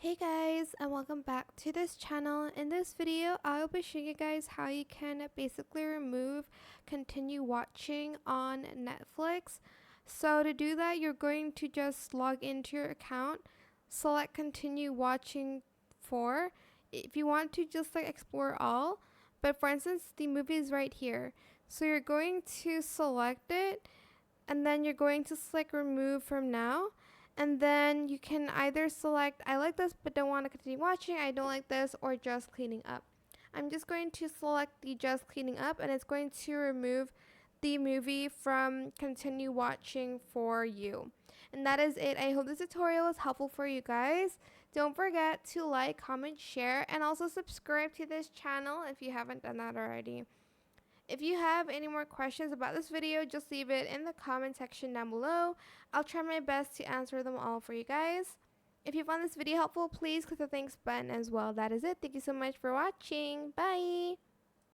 Hey guys, and welcome back to this channel. In this video, I'll be showing you guys how you can basically remove continue watching on Netflix. So to do that, you're going to just log into your account, select continue watching for. If you want to just like explore all, but for instance, the movie is right here. So you're going to select it and then you're going to select remove from now, and then you can either select I like this but don't want to continue watching, I don't like this, or just cleaning up. I'm just going to select the just cleaning up, and it's going to remove the movie from continue watching for you. And that is it. I hope this tutorial was helpful for you guys. Don't forget to like, comment, share, and also subscribe to this channel if you haven't done that already. If you have any more questions about this video, just leave it in the comment section down below. I'll try my best to answer them all for you guys. If you found this video helpful, please click the thanks button as well. That is it. Thank you so much for watching. Bye!